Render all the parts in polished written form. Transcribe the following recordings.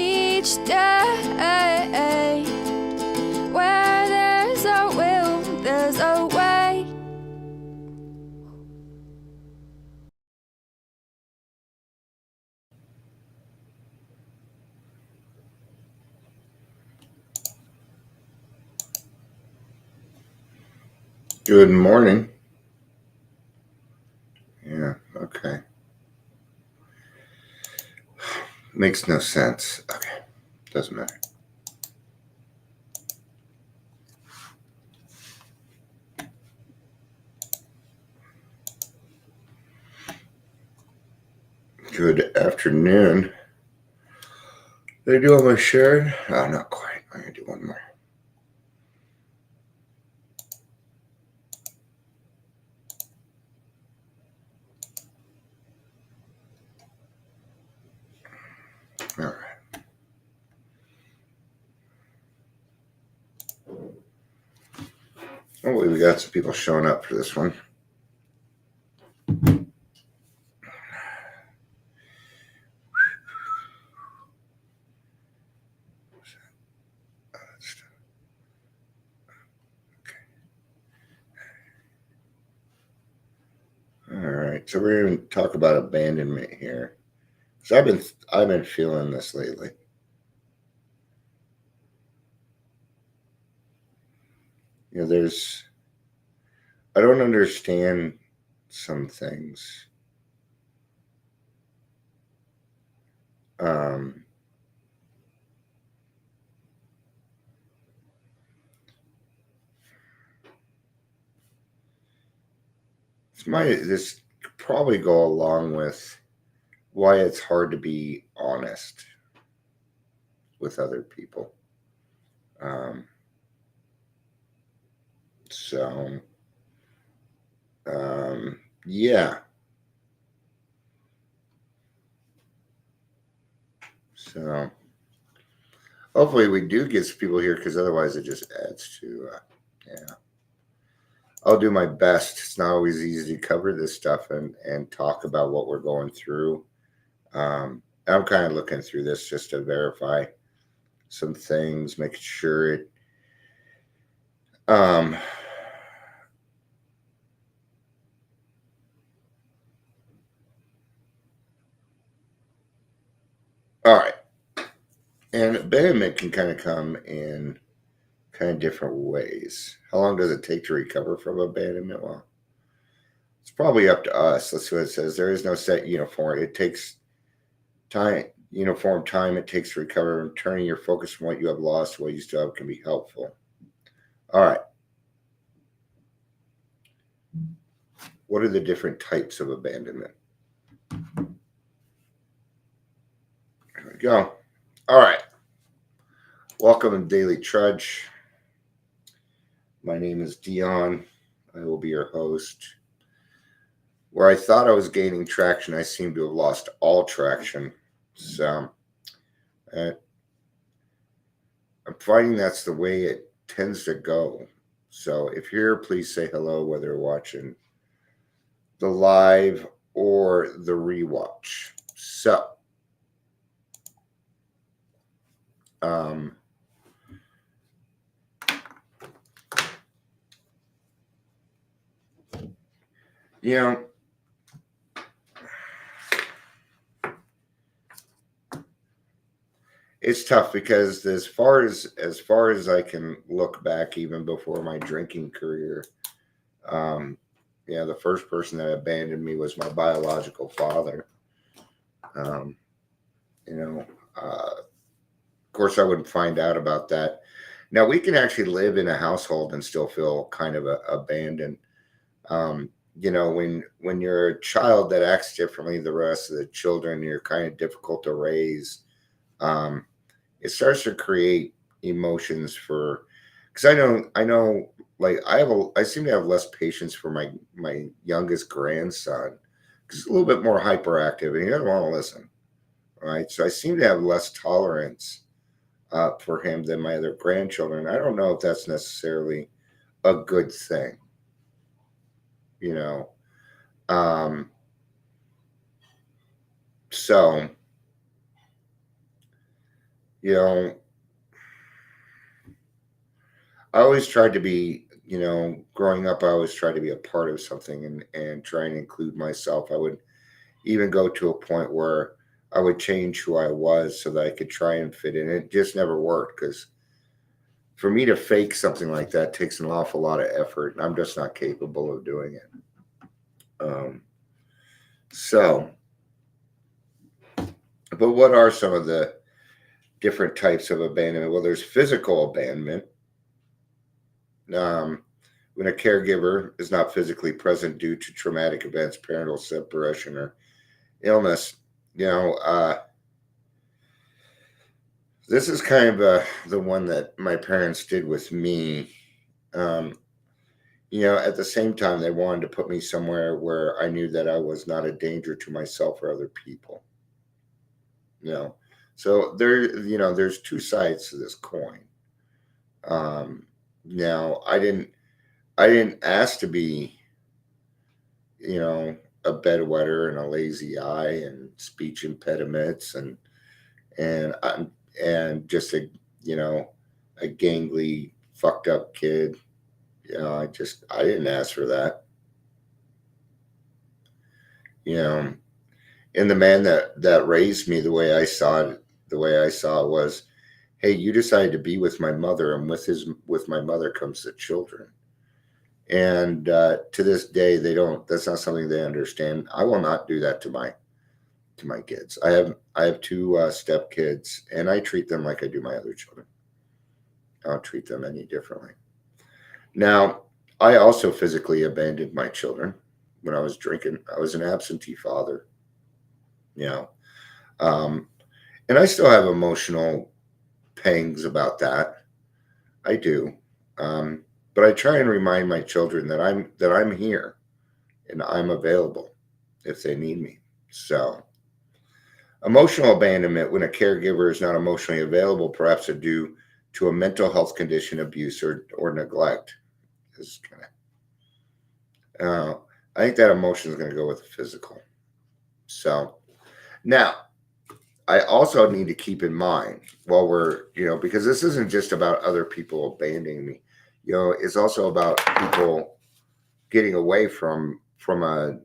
each day. Where there's a will, there's a way. Good morning. Yeah, okay. Makes no sense. Okay, doesn't matter. Good afternoon. Did I do all my sharing? Oh, not quite. I'm going to do one more. All right. Hopefully, we got some people showing up for this one. All right, so we're going to talk about abandonment here. So I've been feeling this lately. You know, I don't understand some things. Um, this could probably go along with why it's hard to be honest with other people. Um, so, yeah. So, hopefully, we do get some people here because otherwise, it just adds to, yeah. I'll do my best. It's not always easy to cover this stuff and talk about what we're going through. I'm kind of looking through this just to verify some things, making sure it. Um, all right. And abandonment can kind of come in kind of different ways. How long does it take to recover from abandonment? Well, it's probably up to us. Let's see what it says. There is no set uniform. It takes uniform time it takes to recover. Turning your focus from what you have lost to what you still have can be helpful. All right. What are the different types of abandonment? There we go. All right. Welcome to Daily Trudge. My name is Dion. I will be your host. Where I thought I was gaining traction, I seem to have lost all traction. So I'm finding that's the way it tends to go. So if you're here, please say hello, whether you're watching the live or the rewatch. So, um, you know, it's tough because as far as I can look back, even before my drinking career, um, yeah, the first person that abandoned me was my biological father. Um, you know, of course, I wouldn't find out about that. Now we can actually live in a household and still feel kind of abandoned. When you're a child that acts differently than the rest of the children, you're kind of difficult to raise. Um, it starts to create emotions for because I know like I seem to have less patience for my youngest grandson because he's a little bit more hyperactive and he doesn't want to listen. Right, so I seem to have less tolerance for him than my other grandchildren. I don't know if that's necessarily a good thing, you know. Um, so you know, I always tried to be, growing up, I always tried to be a part of something and try and include myself. I would even go to a point where I would change who I was so that I could try and fit in. It just never worked because for me to fake something like that takes an awful lot of effort, and I'm just not capable of doing it. Um, so, but what are some of the different types of abandonment? Well, there's physical abandonment. Um, when a caregiver is not physically present due to traumatic events, parental separation, or illness, you know, this is kind of the one that my parents did with me. Um, at the same time, they wanted to put me somewhere where I knew that I was not a danger to myself or other people. You know, so there's two sides to this coin. Um, now, I didn't ask to be, you know, a bedwetter and a lazy eye and speech impediments and and just you know a gangly fucked up kid. I didn't ask for that. You know, and the man that raised me the way I saw it was, hey, you decided to be with my mother, and with my mother comes the children. And to this day, they don't. That's not something they understand. I will not do that to my kids. I have two step kids, and I treat them like I do my other children. I don't treat them any differently. Now, I also physically abandoned my children when I was drinking. I was an absentee father, you know, um, and I still have emotional pangs about that. I do, um, but I try and remind my children that I'm here and I'm available if they need me. So, emotional abandonment when a caregiver is not emotionally available, perhaps due to a mental health condition, abuse, or neglect, is kind of. I think that emotion is going to go with the physical. So now, I also need to keep in mind while because this isn't just about other people abandoning me. It's also about people getting away from a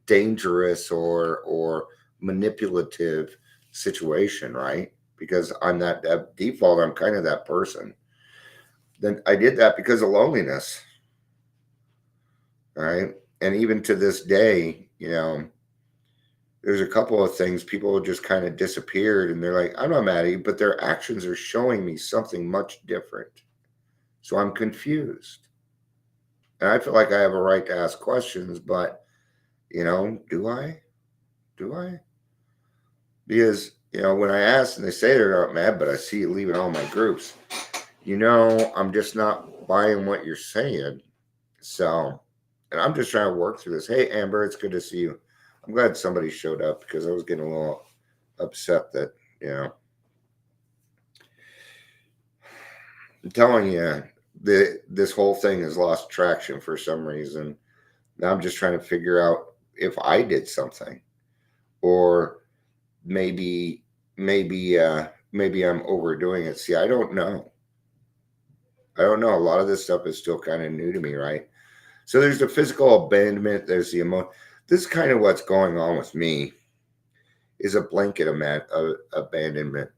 dangerous or manipulative situation, right? Because I'm that default, I'm kind of that person. Then I did that because of loneliness, right? And even to this day, there's a couple of things people just kind of disappeared and they're like, I'm not mad at you, but their actions are showing me something much different. So I'm confused. And I feel like I have a right to ask questions, but do I? Do I? Because when I ask and they say they're not mad, but I see you leaving all my groups, I'm just not buying what you're saying. So, and I'm just trying to work through this. Hey, Amber, it's good to see you. I'm glad somebody showed up because I was getting a little upset that, I'm telling you, this whole thing has lost traction for some reason. Now I'm just trying to figure out if I did something, or maybe I'm overdoing it. See, I don't know. I don't know. A lot of this stuff is still kind of new to me, right? So there's the physical abandonment. There's the emotion. This is kind of what's going on with me. Is a blanket abandonment.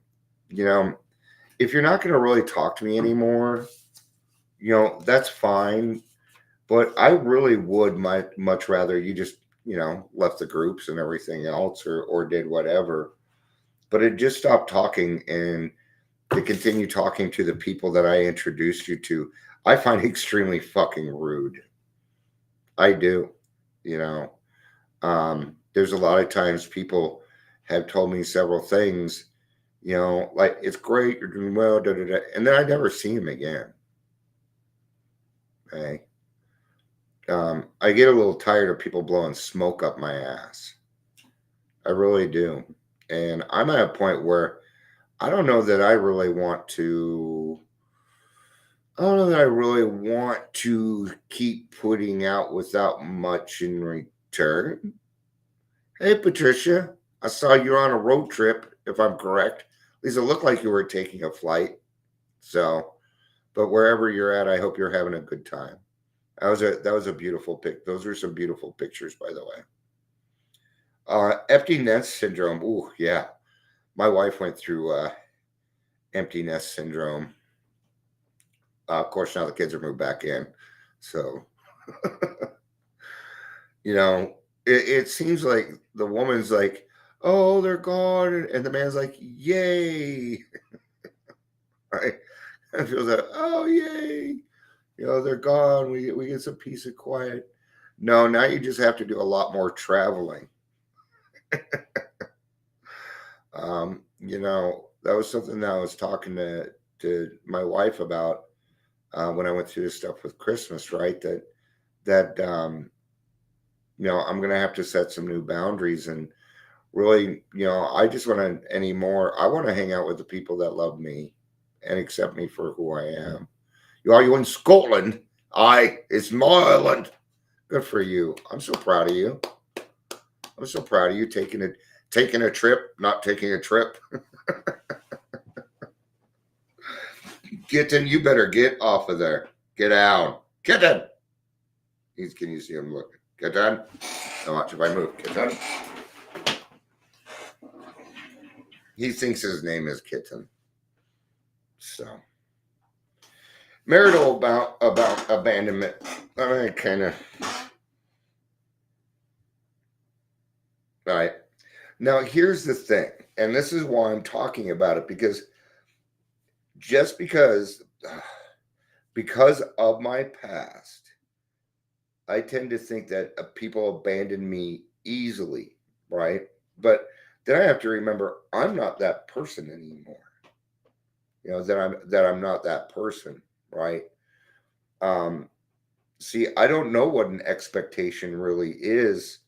If you're not going to really talk to me anymore, that's fine. But I really would much rather you just, left the groups and everything else, or did whatever. But it just stopped talking and to continue talking to the people that I introduced you to, I find extremely fucking rude. I do. You know, there's a lot of times people have told me several things, like it's great, you're doing well, da, da, da, and then I never see him again. Okay. I get a little tired of people blowing smoke up my ass. I really do. And I'm at a point where I don't know that I really want to. I don't know that I really want to keep putting out without much in return. Hey, Patricia, I saw you're on a road trip, if I'm correct. least it looked like you were taking a flight. So, but wherever you're at, I hope you're having a good time. That was a beautiful pic. Those are some beautiful pictures, by the way. Empty nest syndrome. Ooh, yeah. My wife went through empty nest syndrome. Of course, now the kids are moved back in, so it seems like the woman's like, "Oh, they're gone," and the man's like, "Yay!" Right? And feels like, "Oh, yay!" They're gone. We get some peace and quiet. No, now you just have to do a lot more traveling. That was something that I was talking to my wife about when I went through this stuff with Christmas, right? That I'm gonna have to set some new boundaries and really, I just want to anymore. I want to hang out with the people that love me and accept me for who I am. Are you in Scotland? It's my island. Good for you. I'm so proud of you. I'm so proud of you taking a trip, not taking a trip. Kitten, you better get off of there. Get out. Kitten. Can you see him looking? Kitten. Now watch if I move. Kitten. He thinks his name is Kitten. So. Marital about abandonment. I kind of. All right. Now, here's the thing. And this is why I'm talking about it. Because of my past, I tend to think that people abandon me easily, right? But then I have to remember I'm not that person anymore. That I'm not that person, right? See, I don't know what an expectation really is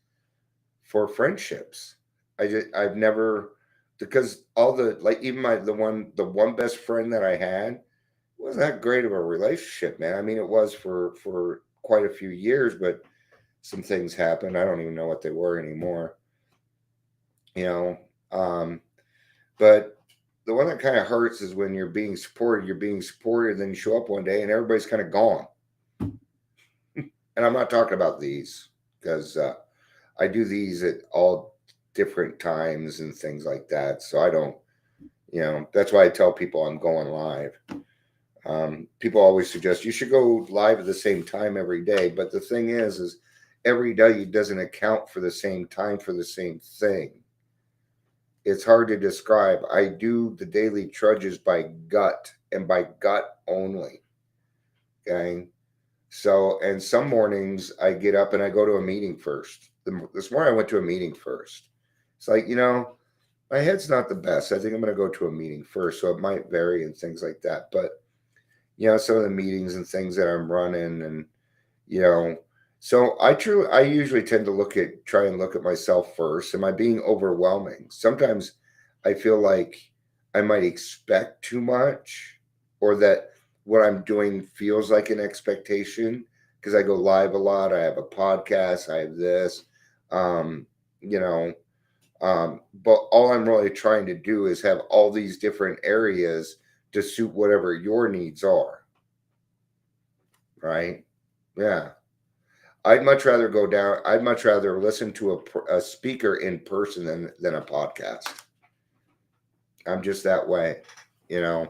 for friendships. I've never, because all the, like, even the one best friend that I had wasn't that great of a relationship, man. I mean, it was for quite a few years, but some things happened. I don't even know what they were anymore. But the one that kind of hurts is when you're being supported, then you show up one day and everybody's kind of gone. And I'm not talking about these because I do these at all different times and things like that. So I don't, that's why I tell people I'm going live. People always suggest you should go live at the same time every day. But the thing is every day doesn't account for the same time for the same thing. It's hard to describe. I do the daily trudges by gut and by gut only. Okay. So, and some mornings I get up and I go to a meeting first. This morning I went to a meeting first. It's like, my head's not the best. I think I'm going to go to a meeting first. So it might vary and things like that. But, some of the meetings and things that I'm running and, so I usually tend to try and look at myself first. Am I being overwhelming? Sometimes I feel like I might expect too much, or that what I'm doing feels like an expectation because I go live a lot. I have a podcast. I have this, but all I'm really trying to do is have all these different areas to suit whatever your needs are. Right? Yeah. I'd much rather listen to a speaker in person than a podcast. I'm just that way, I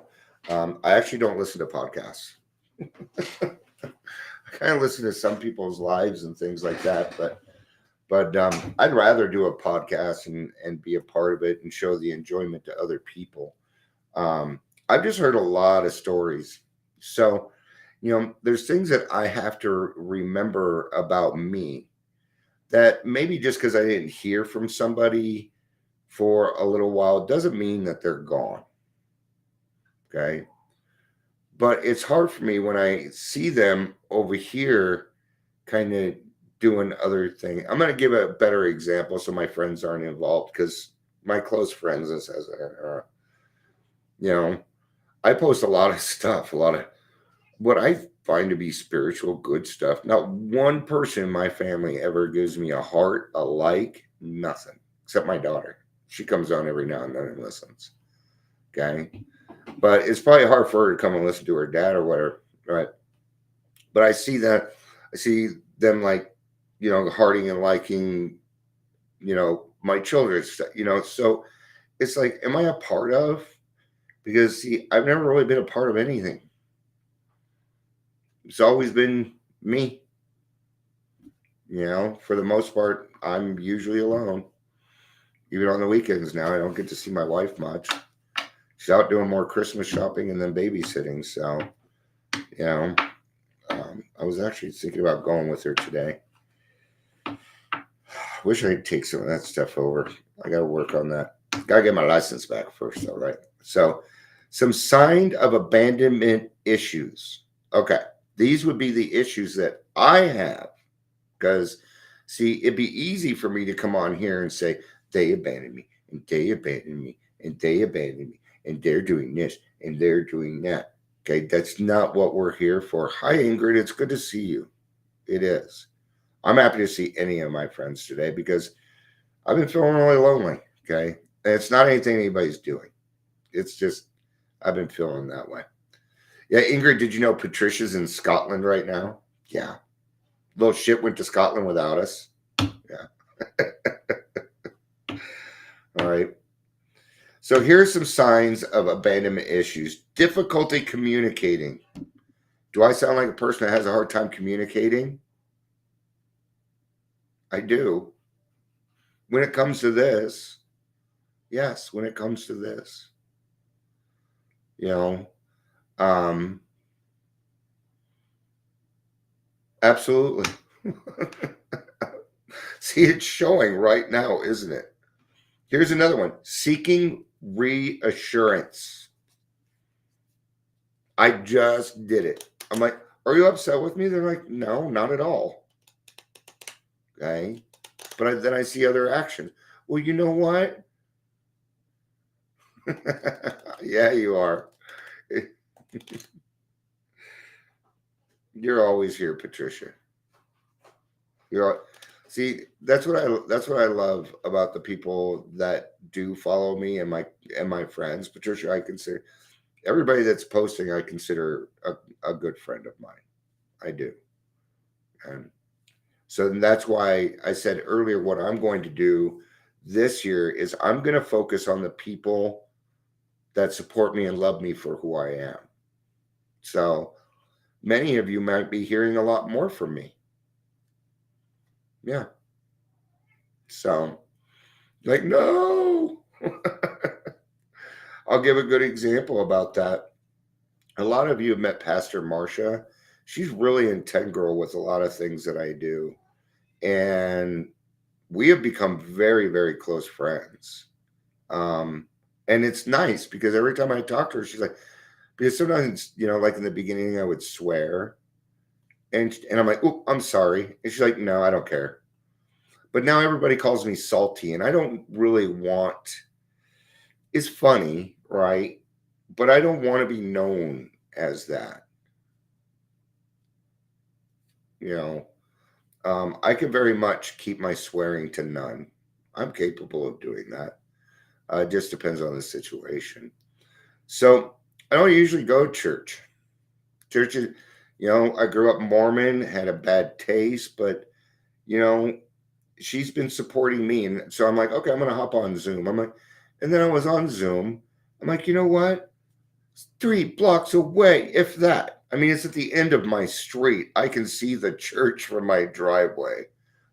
actually don't listen to podcasts. I kind of listen to some people's lives and things like that, but I'd rather do a podcast and be a part of it and show the enjoyment to other people. I've just heard a lot of stories. So, there's things that I have to remember about me that maybe just because I didn't hear from somebody for a little while doesn't mean that they're gone. Okay. But it's hard for me when I see them over here kind of doing other things. I'm going to give a better example so my friends aren't involved, because my close friends, I post a lot of stuff, a lot of what I find to be spiritual, good stuff. Not one person in my family ever gives me a heart, a like, nothing, except my daughter. She comes on every now and then and listens. Okay. But it's probably hard for her to come and listen to her dad or whatever. Right. But I see that, I see them like, hearting and liking, my children's stuff, so it's like, am I a part of? Because see, I've never really been a part of anything. It's always been me. For the most part, I'm usually alone. Even on the weekends now, I don't get to see my wife much. She's out doing more Christmas shopping and then babysitting. So, you know, I was actually thinking about going with her today. Wish I could take some of that stuff over. I got to work on that. Got to get my license back first, though, right? So, some sign of abandonment issues. Okay. These would be the issues that I have. Because, see, it'd be easy for me to come on here and say, they abandoned me, and they abandoned me, and they abandoned me, and they're doing this, and they're doing that. Okay, that's not what we're here for. Hi, Ingrid. It's good to see you. It is. I'm happy to see any of my friends today because I've been feeling really lonely. Okay, and it's not anything anybody's doing. It's just I've been feeling that way. Yeah, Ingrid, did you know Patricia's in Scotland right now? Yeah. Little shit went to Scotland without us. Yeah. All right. So here's some signs of abandonment issues. Difficulty communicating. Do I sound like a person that has a hard time communicating? I do. When it comes to this, yes, when it comes to this. Absolutely. See, it's showing right now, isn't it? Here's another one. Seeking reassurance. I just did it. I'm like, are you upset with me? They're like, no, not at all. Okay. But then I see other actions. Well, you know what? Yeah, you are. You're always here, Patricia. See, that's what I love about the people that do follow me and my friends. Patricia, I consider everybody that's posting, I consider a good friend of mine. I do. And so that's why I said earlier what I'm going to do this year is I'm going to focus on the people that support me and love me for who I am. So many of you might be hearing a lot more from me. Yeah. So, like, no. I'll give a good example about that. A lot of you have met Pastor Marcia. She's really integral with a lot of things that I do. And we have become very, very close friends. And it's nice because every time I talk to her, she's like, because sometimes, like in the beginning, I would swear. And I'm like, oh, I'm sorry. And she's like, no, I don't care. But now everybody calls me salty, and I don't really want. It's funny, right? But I don't want to be known as that. I can very much keep my swearing to none. I'm capable of doing that. It just depends on the situation. So I don't usually go to church. Churches, I grew up Mormon, had a bad taste, but she's been supporting me. And so I'm like, okay, I'm going to hop on Zoom. And then I was on Zoom. I'm like, you know what? It's 3 blocks away, if that. I mean, it's at the end of my street. I can see the church from my driveway.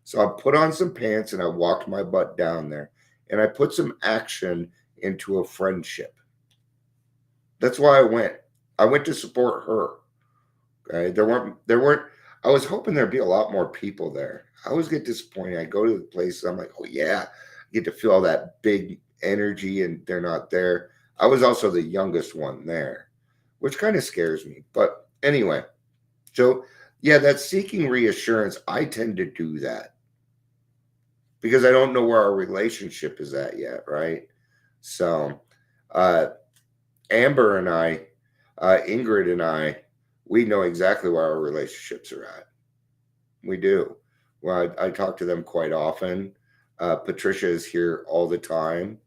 So I put on some pants and I walked my butt down there. And I put some action into a friendship. That's why I went. I went to support her. Okay. There weren't, I was hoping there'd be a lot more people there. I always get disappointed. I go to the places, I'm like, oh yeah, I get to feel all that big energy and they're not there. I was also the youngest one there, which kind of scares me. But anyway, so yeah, that seeking reassurance, I tend to do that because I don't know where our relationship is at yet, right? So Amber and I, Ingrid and I, we know exactly where our relationships are at. We do. Well, I talk to them quite often. Patricia is here all the time.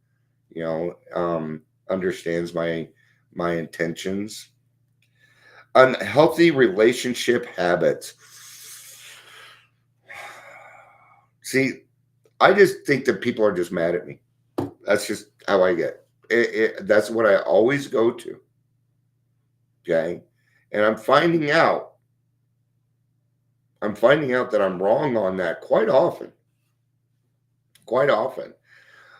understands my intentions. Unhealthy relationship habits. See, I just think that people are just mad at me. That's just how I get. That's what I always go to. Okay, and I'm finding out that I'm wrong on that quite often. Quite often.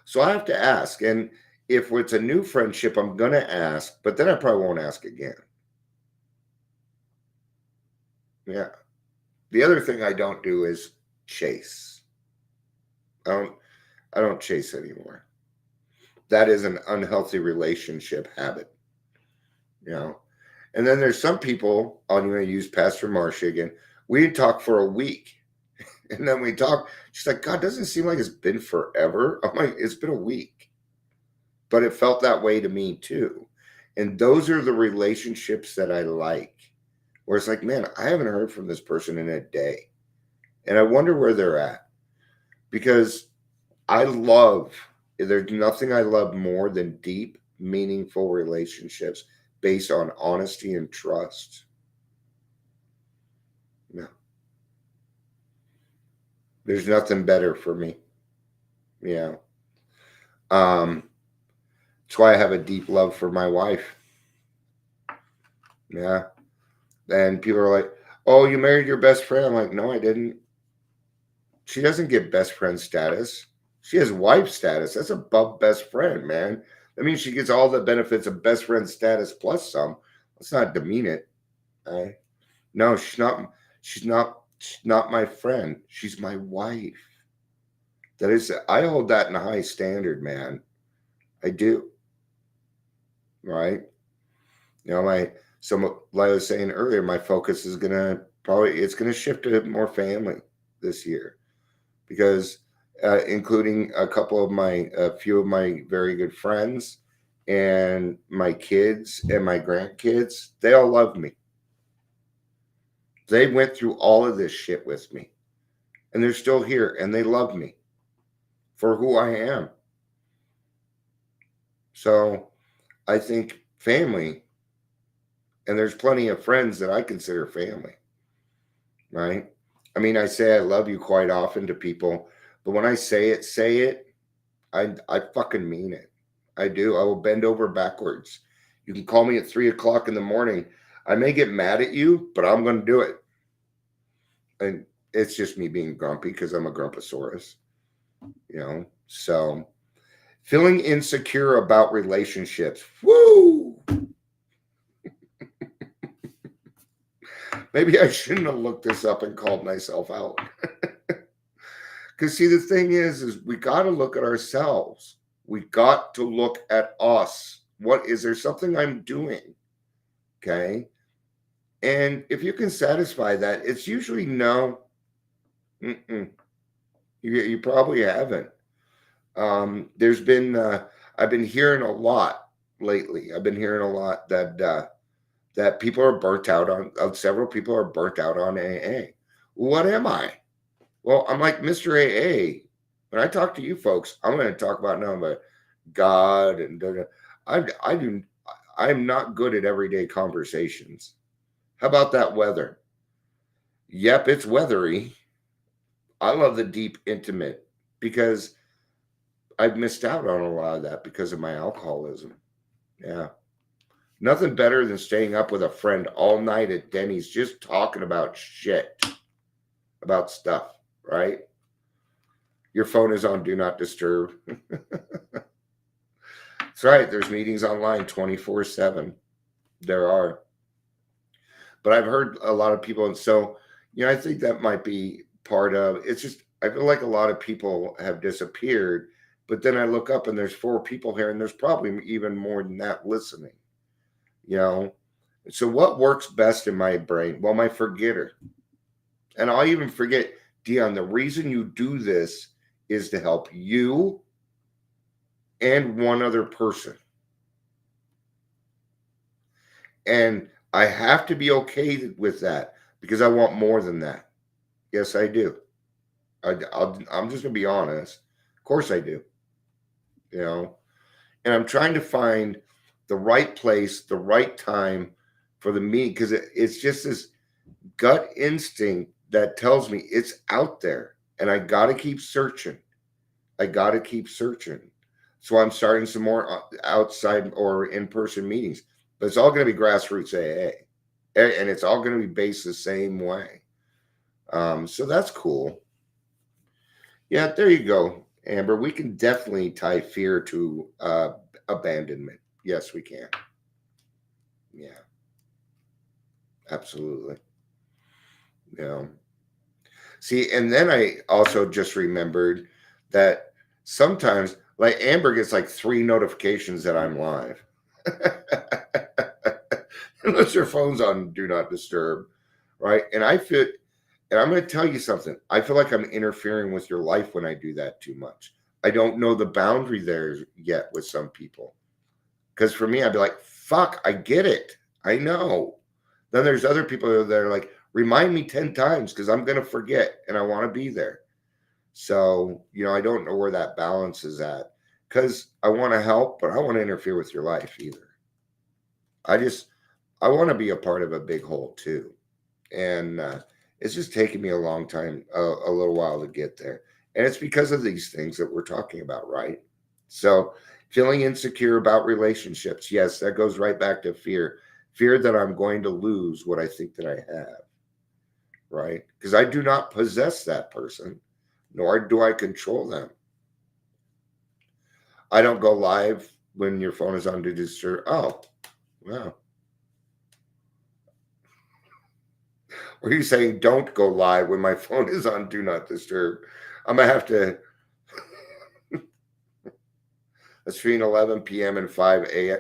So I have to ask, and if it's a new friendship, I'm gonna ask, but then I probably won't ask again. Yeah. The other thing I don't do is chase. I don't I don't chase anymore. That is an unhealthy relationship habit, you know. And then there's some people, I'm going to use Pastor Marcia again. We didn't talk for a week. And then we talk. She's like, God, doesn't it seem like it's been forever? I'm like, it's been a week. But it felt that way to me too. And those are the relationships that I like. Where it's like, man, I haven't heard from this person in a day. And I wonder where they're at. Because there's nothing I love more than deep, meaningful relationships based on honesty and trust. No. There's nothing better for me. Yeah. That's why I have a deep love for my wife. Yeah. And people are like, oh, you married your best friend. I'm like, no, I didn't. She doesn't get best friend status. She has wife status. That's above best friend, man. That means she gets all the benefits of best friend status plus some. Let's not demean it. Right? No, she's not. She's not my friend. She's my wife. That is, I hold that in a high standard, man. I do. Right? You know, like I was saying earlier, my focus is it's gonna shift to more family this year because, including a few of my very good friends and my kids and my grandkids, they all love me. They went through all of this shit with me, and they're still here, and they love me for who I am. So I think family, and there's plenty of friends that I consider family, right? I mean, I say I love you quite often to people, but when I say it, I fucking mean it. I do. I will bend over backwards. You can call me at 3 o'clock in the morning. I may get mad at you, but I'm going to do it. And it's just me being grumpy because I'm a grumposaurus, you know? So feeling insecure about relationships. Woo! Maybe I shouldn't have looked this up and called myself out. Because see, the thing is we got to look at ourselves. We got to look at us. What is there something I'm doing? Okay. And if you can satisfy that, it's usually no. You probably haven't. There's been I've been hearing a lot lately. I've been hearing a lot that people are burnt out on. Several people are burnt out on AA. What am I? Well, I'm like Mr. AA. When I talk to you folks, I'm going to talk about nothing but God and I'm not good at everyday conversations. How about that weather? Yep, it's weathery. I love the deep, intimate because I've missed out on a lot of that because of my alcoholism. Yeah. Nothing better than staying up with a friend all night at Denny's just talking about shit, about stuff, right? Your phone is on Do Not Disturb. That's right. There's meetings online 24/7. There are. But I've heard a lot of people, and so, I think that might be part of it's just, I feel like a lot of people have disappeared, but then I look up and there's 4 people here, and there's probably even more than that listening, you know? So, what works best in my brain? Well, my forgetter. And I'll even forget, Dion, the reason you do this is to help you and one other person. And I have to be okay with that because I want more than that. Yes, I do. I'm just going to be honest. Of course I do. You know, and I'm trying to find the right place, the right time for the meeting, because it's just this gut instinct that tells me it's out there, and I got to keep searching. I got to keep searching. So I'm starting some more outside or in-person meetings, but it's all going to be grassroots AA, and it's all going to be based the same way. So that's cool. Yeah, there you go, Amber. We can definitely tie fear to abandonment. Yes, we can. Yeah, absolutely. Yeah. See, and then I also just remembered that sometimes, like Amber gets like 3 notifications that I'm live. Unless your phone's on do not disturb, right? And I'm going to tell you something. I feel like I'm interfering with your life when I do that too much. I don't know the boundary there yet with some people. Because for me, I'd be like, fuck, I get it. I know. Then there's other people that are like, remind me 10 times because I'm going to forget and I want to be there. So, I don't know where that balance is at because I want to help, but I don't want to interfere with your life either. I want to be a part of a big whole too. And it's just taken me a long time, a little while to get there. And it's because of these things that we're talking about, right? So, feeling insecure about relationships. Yes, that goes right back to fear. Fear that I'm going to lose what I think that I have, right? Because I do not possess that person, nor do I control them. I don't go live when your phone is on do disturb. Oh, wow. Or are you saying don't go live when my phone is on do not disturb? I'm going to have to. It's between 11 p.m. and 5 a.m.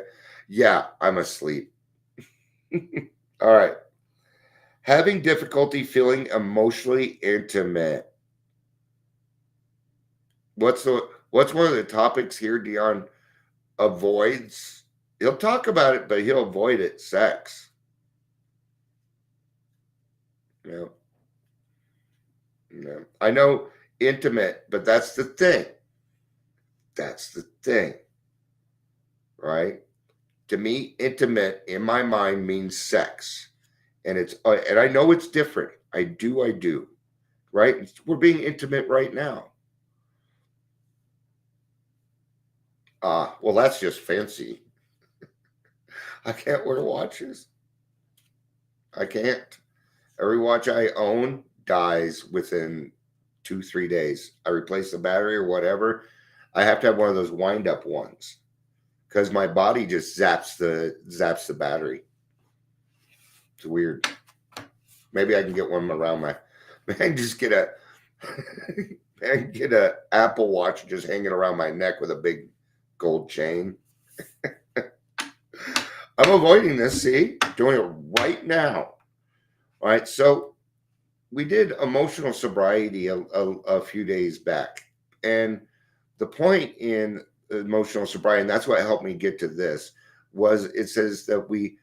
Yeah, I'm asleep. All right. Having difficulty feeling emotionally intimate. What's one of the topics here Dion avoids? He'll talk about it, but he'll avoid it. Sex. Yeah. Yeah. I know intimate, but that's the thing. That's the thing. Right? To me, intimate in my mind means sex. And and I know it's different. I do. Right? We're being intimate right now. Well, that's just fancy. I can't wear watches. I can't. Every watch I own dies within 2-3 days. I replace the battery or whatever. I have to have one of those wind up ones because my body just zaps the battery. It's weird. Maybe I can get one around my. Maybe I can just get a. I can get a Apple Watch just hanging around my neck with a big gold chain. I'm avoiding this. See, doing it right now. All right, so we did emotional sobriety a few days back, and the point in emotional sobriety, and that's what helped me get to this, was it says that we.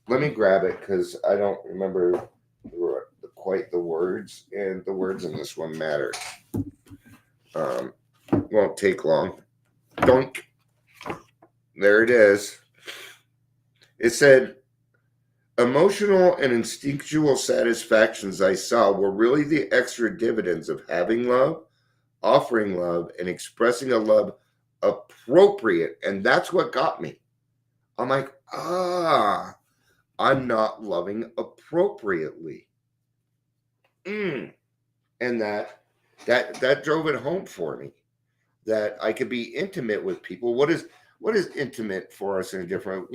Let me grab it because I don't remember quite the words, and the words in this one matter. Won't take long. Don't. There it is. It said, emotional and instinctual satisfactions I saw were really the extra dividends of having love, offering love, and expressing a love appropriate. And that's what got me. I'm like, I'm not loving appropriately. And that drove it home for me. That I could be intimate with people. What is intimate for us in a different,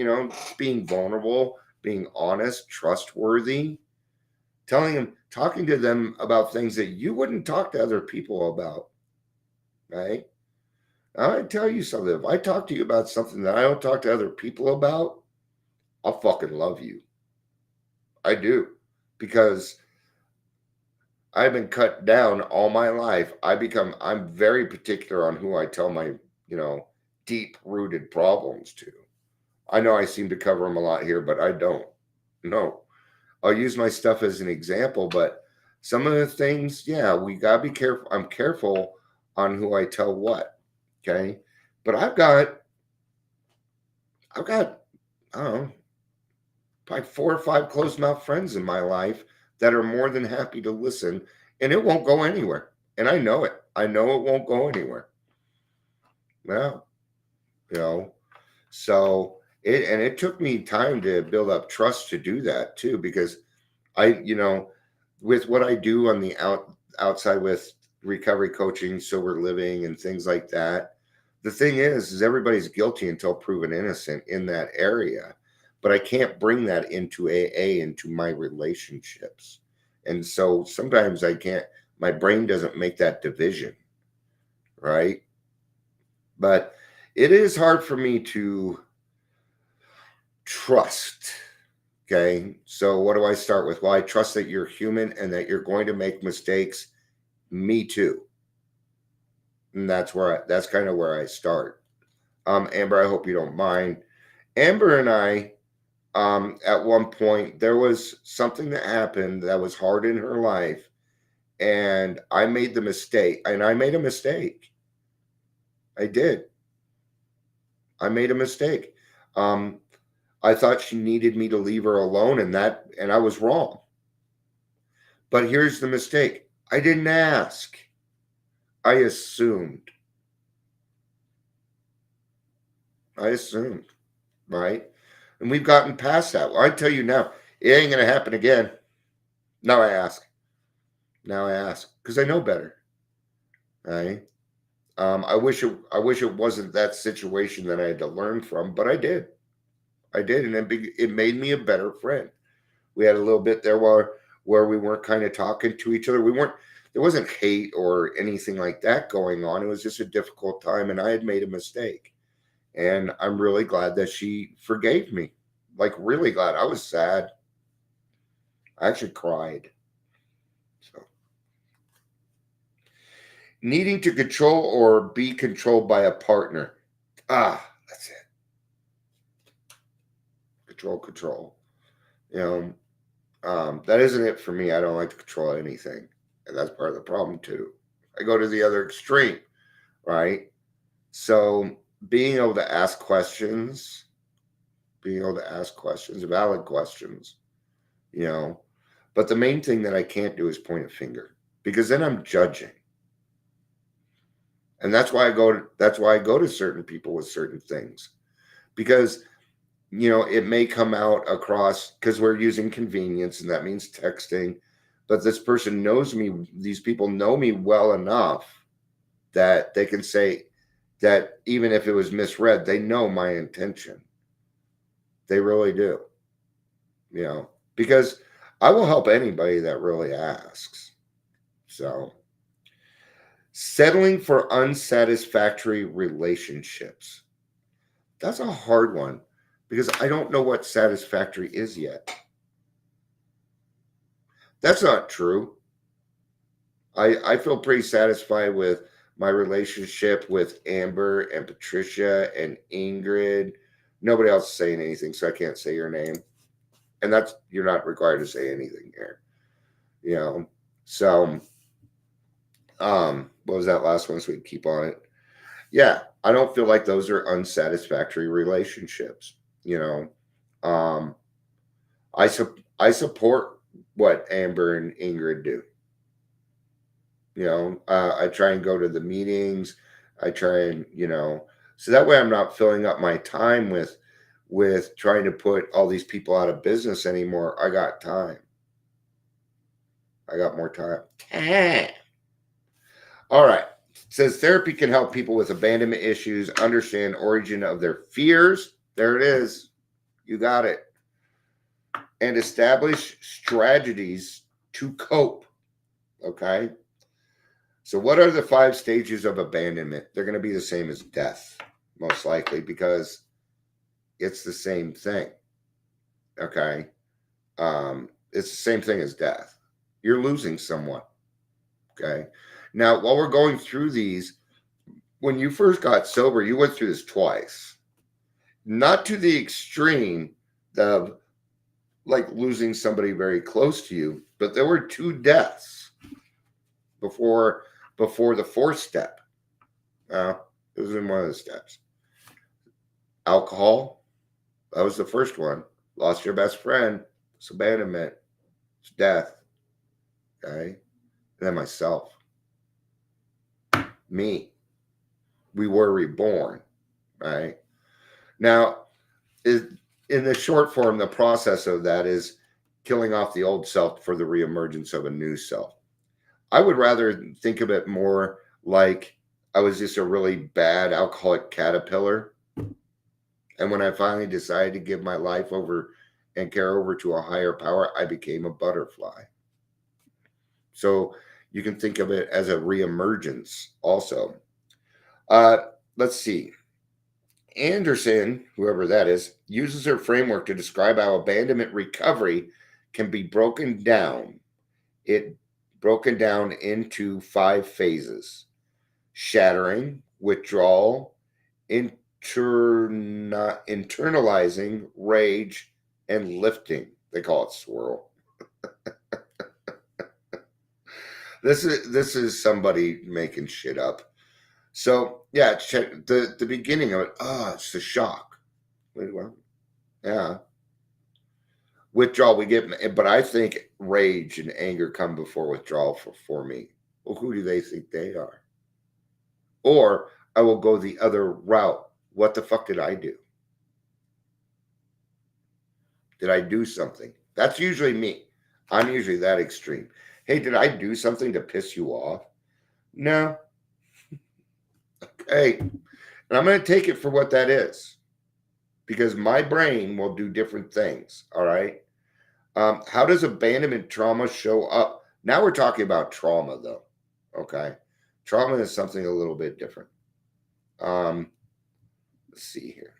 being vulnerable, being honest, trustworthy, talking to them about things that you wouldn't talk to other people about, right? I tell you something. If I talk to you about something that I don't talk to other people about, I'll fucking love you. I do, because I've been cut down all my life. I'm very particular on who I tell my, deep-rooted problems to. I know I seem to cover them a lot here, but I don't. No. I'll use my stuff as an example, but some of the things, yeah, we got to be careful. I'm careful on who I tell what, okay? But I've got I've got, I don't know, probably 4 or 5 close mouth friends in my life that are more than happy to listen, and it won't go anywhere. And I know it. I know it won't go anywhere. Well, you know, so it took me time to build up trust to do that too, because with what I do on the outside with recovery coaching, sober living, and things like that. The thing is everybody's guilty until proven innocent in that area. But I can't bring that into AA, into my relationships. And so sometimes I can't, my brain doesn't make that division, right? But it is hard for me to trust. Okay. So what do I start with? Well, I trust that you're human and that you're going to make mistakes. Me too. And that's kind of where I start. Amber, I hope you don't mind. Amber and I, at one point, there was something that happened that was hard in her life, and I made the mistake, and I made a mistake. I did. I made a mistake. I thought she needed me to leave her alone, and I was wrong. But here's the mistake. I didn't ask. I assumed. Right? And we've gotten past that. Well, I tell you now, it ain't going to happen again. Now I ask. Because I know better. Right? I wish it wasn't that situation that I had to learn from, but I did, and it made me a better friend. We had a little bit there where we weren't kind of talking to each other. There wasn't hate or anything like that going on. It was just a difficult time, and I had made a mistake, and I'm really glad that she forgave me. Like, really glad. I was sad. I actually cried. So, needing to control or be controlled by a partner. That's it. Control. That isn't it for me. I don't like to control anything, and that's part of the problem too. I go to the other extreme, right? So being able to ask questions, valid questions, but the main thing that I can't do is point a finger, because then I'm judging. And that's why I go to certain people with certain things, because it may come out across, because we're using convenience, and that means texting, but this person knows me, these people know me well enough that they can say that even if it was misread, they know my intention. They really do. Because I will help anybody that really asks. So, settling for unsatisfactory relationships. That's a hard one, because I don't know what satisfactory is yet. That's not true. I feel pretty satisfied with my relationship with Amber and Patricia and Ingrid. Nobody else is saying anything, so I can't say your name. And you're not required to say anything here. So what was that last one, so we can keep on it? Yeah, I don't feel like those are unsatisfactory relationships. I support what Amber and Ingrid do. I try and go to the meetings. I try and so that way I'm not filling up my time with trying to put all these people out of business anymore. I got time. I got more time. All right. It says therapy can help people with abandonment issues understand origin of their fears. There it is. You got it. And establish strategies to cope. Okay. So what are the 5 stages of abandonment? They're going to be the same as death, most likely, because it's the same thing. Okay. It's the same thing as death. You're losing someone. Okay. Now, while we're going through these, when you first got sober, you went through this twice. Not to the extreme of like losing somebody very close to you, but there were 2 deaths before the 4th step. It was in one of the steps. Alcohol That was the first one. Lost your best friend. It's abandonment. It's death. Okay. And then myself. Me. We were reborn. Right. Now, is in the short form, the process of that is killing off the old self for the reemergence of a new self. I would rather think of it more like I was just a really bad alcoholic caterpillar. And when I finally decided to give my life over and care over to a higher power, I became a butterfly. So you can think of it as a reemergence also. Uh, let's see. Anderson, whoever that is, uses her framework to describe how abandonment recovery can be broken down. It broken down into 5 phases: shattering, withdrawal, internalizing, rage, and lifting. They call it swirl. This is somebody making shit up. So yeah, check the beginning of it. It's the shock. Well, yeah. Withdrawal we get, but I think rage and anger come before withdrawal for me. Well, who do they think they are? Or I will go the other route. What the fuck did I do? Did I do something? That's usually me. I'm usually that extreme. Hey, did I do something to piss you off? No. Hey, and I'm going to take it for what that is, because my brain will do different things. All right. How does abandonment trauma show up? Now we're talking about trauma, though. Okay. Trauma is something a little bit different. Let's see here.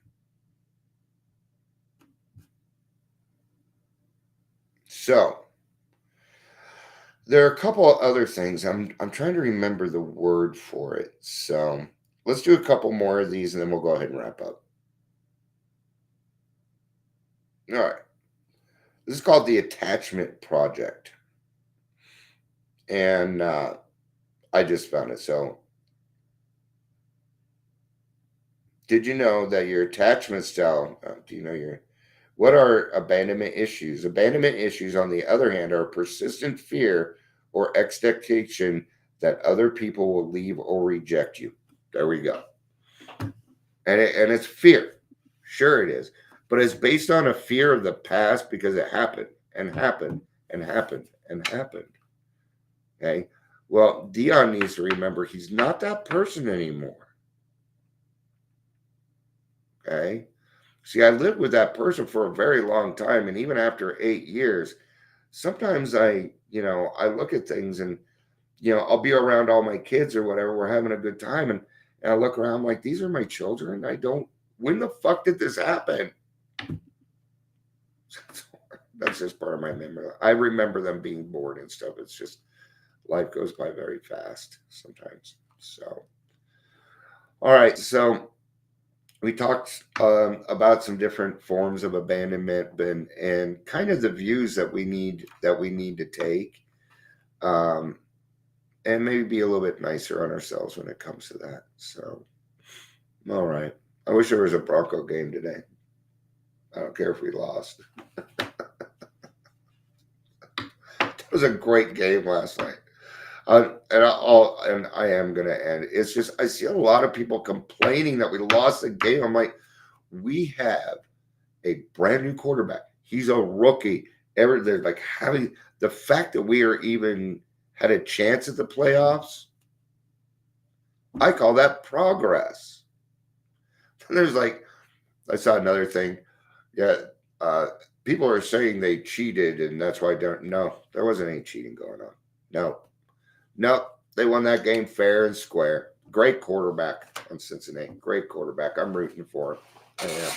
So there are a couple of other things. I'm trying to remember the word for it. So let's do a couple more of these and then we'll go ahead and wrap up. All right. This is called the Attachment Project. And I just found it. So did you know that your attachment style, what are abandonment issues? Abandonment issues, on the other hand, are persistent fear or expectation that other people will leave or reject you. There we go. And it's fear. Sure it is. But it's based on a fear of the past because it happened and happened and happened and happened. Okay. Well, Dion needs to remember he's not that person anymore. Okay. See, I lived with that person for a very long time. And even after 8 years, sometimes I look at things and, I'll be around all my kids or whatever. We're having a good time. And I look around like, these are my children. When the fuck did this happen? That's just part of my memory. I remember them being bored and stuff. It's just life goes by very fast sometimes. So, all right. So we talked about some different forms of abandonment and kind of the views that we need to take, and maybe be a little bit nicer on ourselves when it comes to that. So, all right. I wish there was a Bronco game today. I don't care if we lost. It was a great game last night. And I am going to end. It's just I see a lot of people complaining that we lost the game. I'm like, we have a brand new quarterback. He's a rookie. They're like having the fact that we are even had a chance at the playoffs. I call that progress. And there's I saw another thing. Yeah, people are saying they cheated, and that's why no, there wasn't any cheating going on. No, they won that game fair and square. Great quarterback on Cincinnati. Great quarterback. I'm rooting for him. I am.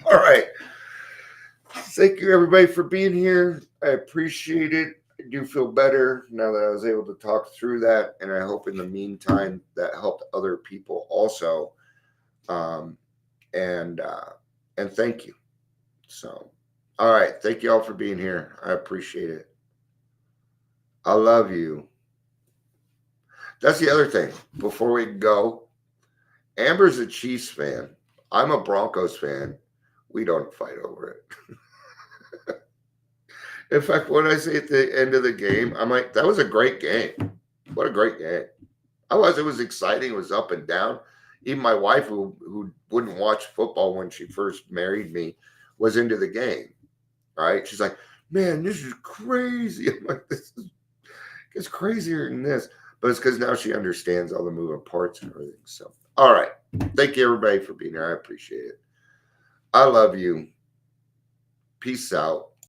All right. Thank you, everybody, for being here. I appreciate it. I do feel better now that I was able to talk through that, and I hope in the meantime that helped other people also. And thank you. So, all right. Thank you all for being here. I appreciate it. I love you. That's the other thing. Before we go, Amber's a Chiefs fan. I'm a Broncos fan. We don't fight over it. In fact, what I say at the end of the game, I'm like, that was a great game. What a great game. It was exciting. It was up and down. Even my wife, who wouldn't watch football when she first married me, was into the game. Right? She's like, man, this is crazy. I'm like, it's crazier than this. But it's because now she understands all the moving parts and everything. So, all right. Thank you, everybody, for being here. I appreciate it. I love you. Peace out.